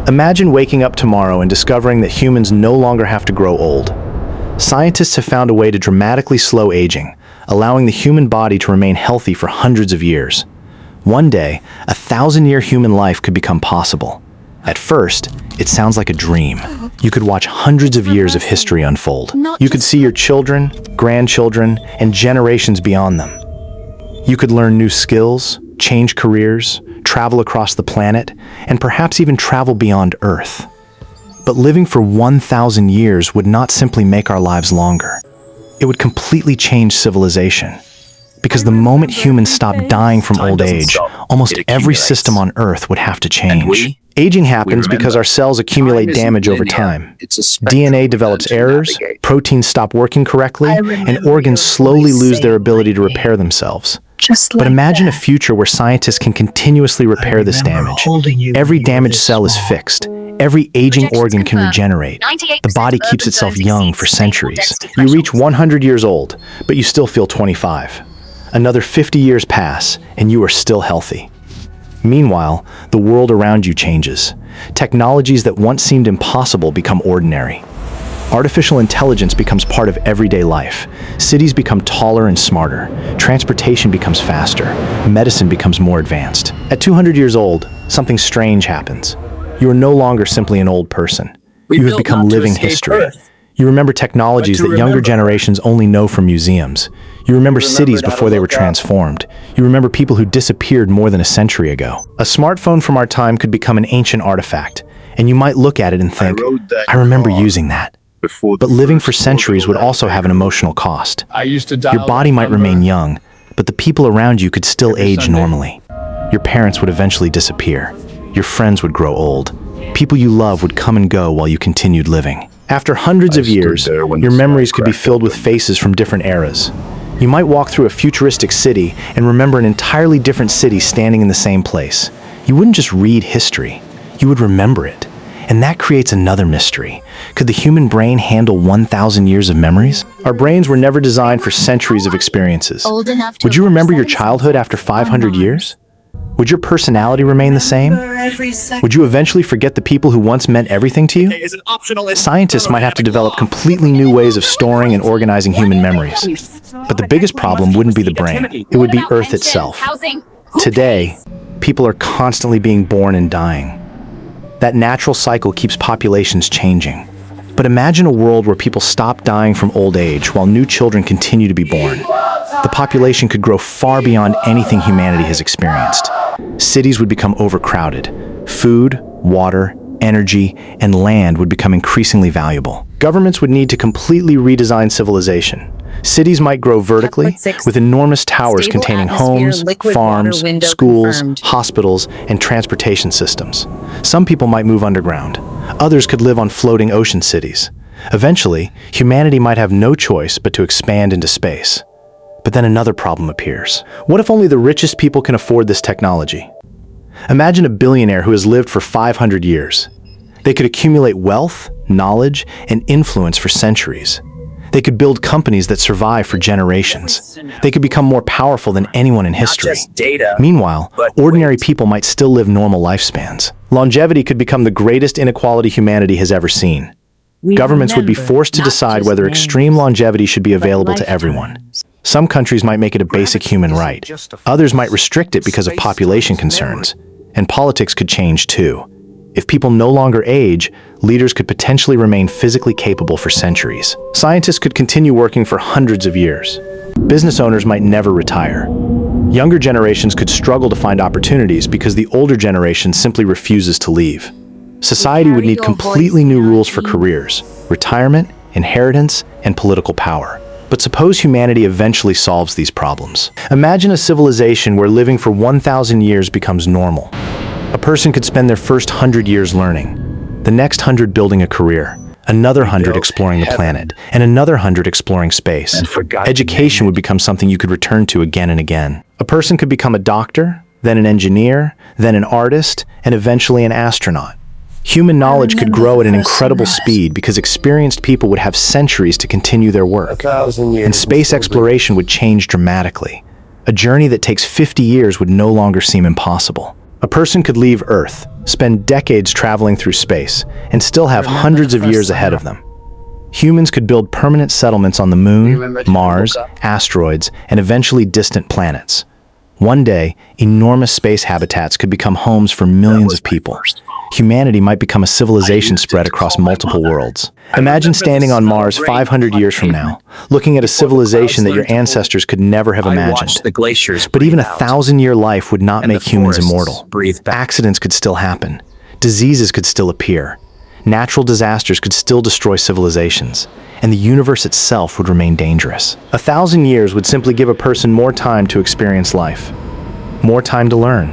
Imagine waking up tomorrow and discovering that humans no longer have to grow old. Scientists have found a way to dramatically slow aging, allowing the human body to remain healthy for hundreds of years. One day, 1,000-year human life could become possible. At first, it sounds like a dream. You could watch hundreds of years of history unfold. You could see your children, grandchildren, and generations beyond them. You could learn new skills, change careers, travel across the planet, and perhaps even travel beyond Earth. But living for 1,000 years would not simply make our lives longer. It would completely change civilization. Because the moment humans stop dying from old age, almost every system on Earth would have to change. Aging happens because our cells accumulate damage over time. DNA develops errors, proteins stop working correctly, and organs slowly lose their ability to repair themselves. But imagine a future where scientists can continuously repair this damage. Every damaged cell is fixed. Every aging organ can regenerate. The body keeps itself young for centuries. You reach 100 years old, but you still feel 25. Another 50 years pass, and you are still healthy. Meanwhile, the world around you changes. Technologies that once seemed impossible become ordinary. Artificial intelligence becomes part of everyday life. Cities become taller and smarter. Transportation becomes faster. Medicine becomes more advanced. At 200 years old, something strange happens. You are no longer simply an old person. You have become living history. You remember technologies that younger generations only know from museums. You remember cities before they were transformed. You remember people who disappeared more than a century ago. A smartphone from our time could become an ancient artifact, and you might look at it and think, I remember using that. But living for centuries would also have an emotional cost. Your body might remain young, but the people around you could still age normally. Your parents would eventually disappear. Your friends would grow old. People you love would come and go while you continued living. After hundreds of years, your memories could be filled with faces from different eras. You might walk through a futuristic city and remember an entirely different city standing in the same place. You wouldn't just read history, you would remember it. And that creates another mystery. Could the human brain handle 1,000 years of memories? Our brains were never designed for centuries of experiences. Would you remember your childhood after 500 years? Would your personality remain the same? Would you eventually forget the people who once meant everything to you? Scientists might have to develop completely new ways of storing and organizing human memories. But the biggest problem wouldn't be the brain. It would be Earth itself. Today, people are constantly being born and dying. That natural cycle keeps populations changing. But imagine a world where people stop dying from old age while new children continue to be born. The population could grow far beyond anything humanity has experienced. Cities would become overcrowded. Food, water, energy, and land would become increasingly valuable. Governments would need to completely redesign civilization. Cities might grow vertically, with enormous towers containing homes, farms, schools, hospitals, and transportation systems. Some people might move underground. Others could live on floating ocean cities. Eventually, humanity might have no choice but to expand into space. But then another problem appears. What if only the richest people can afford this technology? Imagine a billionaire who has lived for 500 years. They could accumulate wealth, knowledge, and influence for centuries. They could build companies that survive for generations. They could become more powerful than anyone in history. Meanwhile, ordinary people might still live normal lifespans. Longevity could become the greatest inequality humanity has ever seen. Governments would be forced to decide whether extreme longevity should be available to everyone. Some countries might make it a basic human right. Others might restrict it because of population concerns. And politics could change too. If people no longer age, leaders could potentially remain physically capable for centuries. Scientists could continue working for hundreds of years. Business owners might never retire. Younger generations could struggle to find opportunities because the older generation simply refuses to leave. Society would need completely new rules for careers, retirement, inheritance, and political power. But suppose humanity eventually solves these problems. Imagine a civilization where living for 1,000 years becomes normal. A person could spend their first 100 years learning, the next 100 building a career, another 100 exploring the planet, and another 100 exploring space. Education would become something you could return to again and again. A person could become a doctor, then an engineer, then an artist, and eventually an astronaut. Human knowledge could grow at an incredible speed because experienced people would have centuries to continue their work. And space exploration would change dramatically. A journey that takes 50 years would no longer seem impossible. A person could leave Earth, spend decades traveling through space, and still have hundreds of years ahead of them. Humans could build permanent settlements on the Moon, Mars, asteroids, and eventually distant planets. One day, enormous space habitats could become homes for millions of people. Humanity might become a civilization spread across multiple worlds. Imagine standing on Mars 500 years from now, looking at a civilization that your ancestors could never have imagined. But even a 1,000-year life would not make humans immortal. Accidents could still happen. Diseases could still appear. Natural disasters could still destroy civilizations, and the universe itself would remain dangerous. 1,000 years would simply give a person more time to experience life, more time to learn,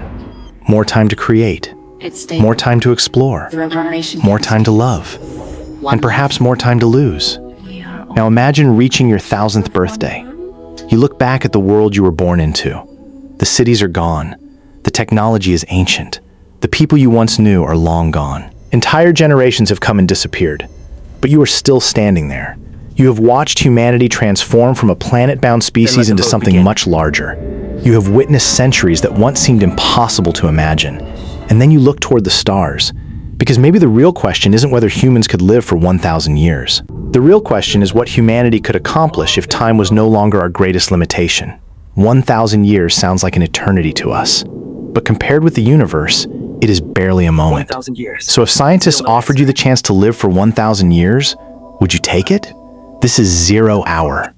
more time to create, more time to explore, more time to love, and perhaps more time to lose. Now imagine reaching your 1,000th birthday. You look back at the world you were born into. The cities are gone. The technology is ancient. The people you once knew are long gone. Entire generations have come and disappeared, but you are still standing there. You have watched humanity transform from a planet-bound species into something much larger. You have witnessed centuries that once seemed impossible to imagine. And then you look toward the stars, because maybe the real question isn't whether humans could live for 1,000 years. The real question is what humanity could accomplish if time was no longer our greatest limitation. 1,000 years sounds like an eternity to us, but compared with the universe, it is barely a moment. 1,000 years. So if scientists offered you the chance to live for 1,000 years, would you take it? This is 0 hour.